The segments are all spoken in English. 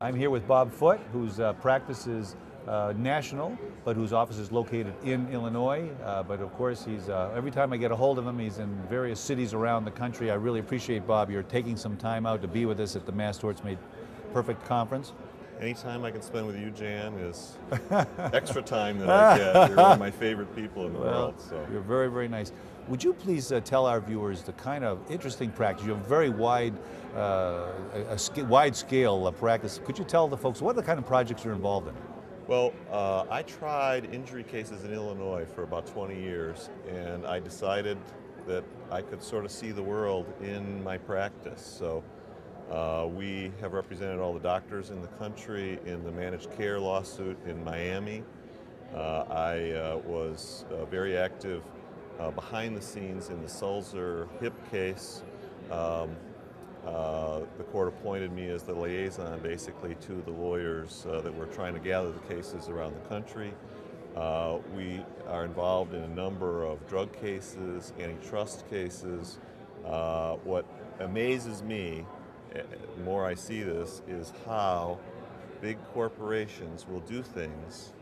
I'm here with Bob Foote, whose practice is national, but whose office is located in Illinois. But of course, he's every time I get a hold of him, he's in various cities around the country. I really appreciate, Bob, you're taking some time out to be with us at the Mass Torts Made Perfect conference. Anytime I can spend with you, Jan, is extra time that I get. You're one of my favorite people in the world. So. You're very, very nice. Would you please tell our viewers the kind of interesting practice? You have a very wide, wide scale of practice. Could you tell the folks what are the kind of projects you're involved in? Well, I tried injury cases in Illinois for about 20 years, and I decided that I could sort of see the world in my practice. So we have represented all the doctors in the country in the managed care lawsuit in Miami. I was very active behind the scenes in the Sulzer hip case. The court appointed me as the liaison basically to the lawyers that were trying to gather the cases around the country. We are involved in a number of drug cases, antitrust cases. What amazes me, the more I see this, is how big corporations will do things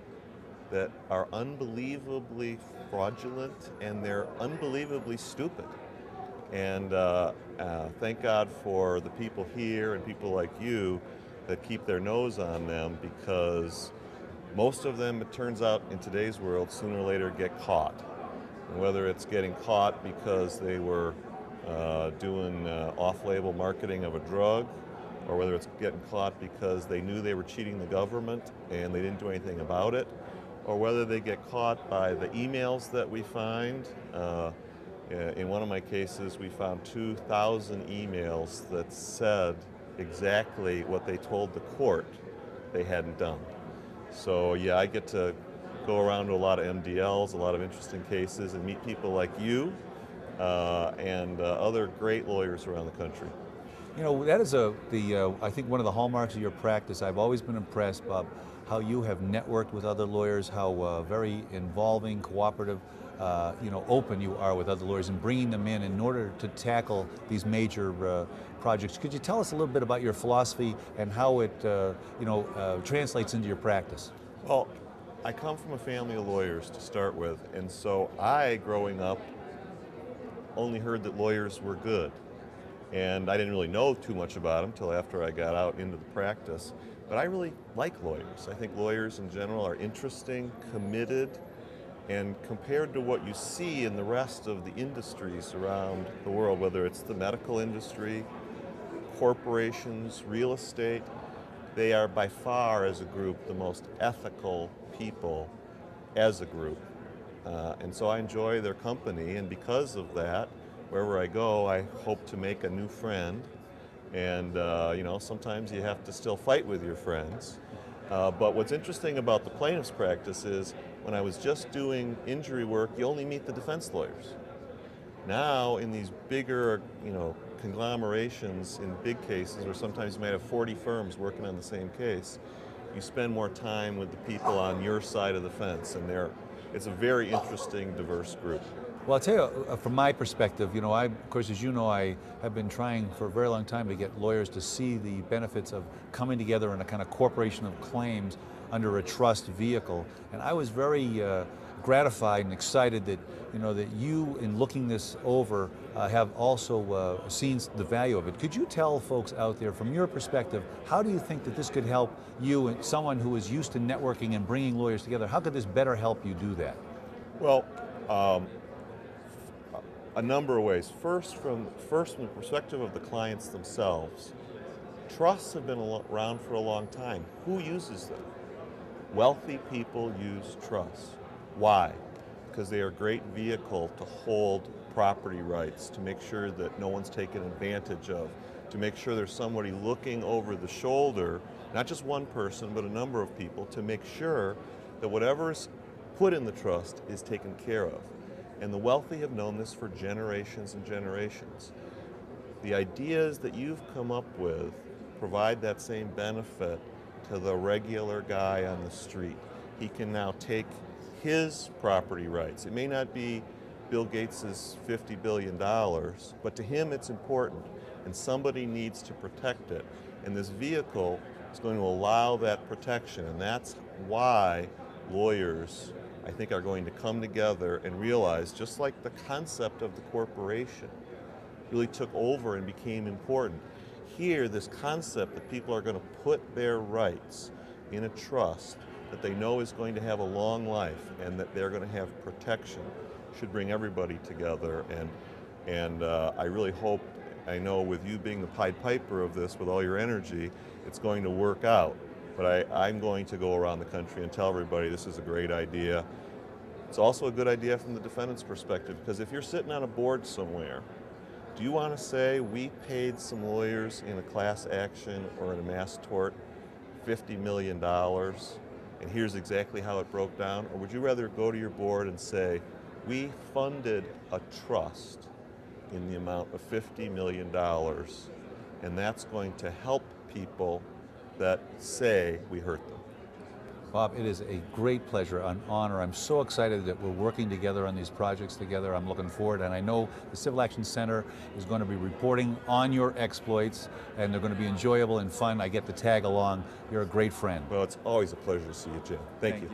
that are unbelievably fraudulent and they're unbelievably stupid. And thank God for the people here and people like you that keep their nose on them, because most of them, it turns out in today's world, sooner or later get caught. And whether it's getting caught because they were doing off-label marketing of a drug, or whether it's getting caught because they knew they were cheating the government and they didn't do anything about it, or whether they get caught by the emails that we find. In one of my cases, we found 2,000 emails that said exactly what they told the court they hadn't done. So yeah, I get to go around to a lot of MDLs, a lot of interesting cases, and meet people like you and other great lawyers around the country. You know, that is I think one of the hallmarks of your practice. I've always been impressed, Bob, how you have networked with other lawyers, how very involving, cooperative, open you are with other lawyers and bringing them in order to tackle these major projects. Could you tell us a little bit about your philosophy and how it, translates into your practice? Well, I come from a family of lawyers to start with, and so I, growing up, only heard that lawyers were good. And I didn't really know too much about them until after I got out into the practice. But I really like lawyers. I think lawyers in general are interesting, committed, and compared to what you see in the rest of the industries around the world, whether it's the medical industry, corporations, real estate, they are by far as a group the most ethical people as a group. And so I enjoy their company, and because of that, wherever I go, I hope to make a new friend. And sometimes you have to still fight with your friends. But what's interesting about the plaintiff's practice is when I was just doing injury work, you only meet the defense lawyers. Now in these bigger, conglomerations in big cases, where sometimes you might have 40 firms working on the same case, you spend more time with the people on your side of the fence, and it's a very interesting, diverse group. Well, I'll tell you, from my perspective, of course, as you know, I have been trying for a very long time to get lawyers to see the benefits of coming together in a kind of corporation of claims under a trust vehicle. And I was very gratified and excited that, that you, in looking this over, have also seen the value of it. Could you tell folks out there, from your perspective, how do you think that this could help you, and someone who is used to networking and bringing lawyers together, how could this better help you do that? Well, a number of ways. First, from the perspective of the clients themselves, trusts have been around for a long time. Who uses them? Wealthy people use trusts. Why? Because they are a great vehicle to hold property rights, to make sure that no one's taken advantage of, to make sure there's somebody looking over the shoulder, not just one person, but a number of people, to make sure that whatever's put in the trust is taken care of. And the wealthy have known this for generations and generations. The ideas that you've come up with provide that same benefit to the regular guy on the street. He can now take his property rights. It may not be Bill Gates's $50 billion, but to him it's important, and somebody needs to protect it. And this vehicle is going to allow that protection, and that's why lawyers, I think, are going to come together and realize, just like the concept of the corporation really took over and became important, here this concept that people are going to put their rights in a trust that they know is going to have a long life and that they're going to have protection should bring everybody together. And I really hope, I know with you being the Pied Piper of this with all your energy, it's going to work out. But I'm going to go around the country and tell everybody this is a great idea. It's also a good idea from the defendant's perspective, because if you're sitting on a board somewhere, do you want to say we paid some lawyers in a class action or in a mass tort $50 million and here's exactly how it broke down? Or would you rather go to your board and say, we funded a trust in the amount of $50 million and that's going to help people that say we hurt them? Bob, it is a great pleasure, an honor. I'm so excited that we're working together on these projects together. I'm looking forward, and I know the Civil Action Center is going to be reporting on your exploits, and they're going to be enjoyable and fun. I get to tag along. You're a great friend. Well, it's always a pleasure to see you, Jim. Thank you.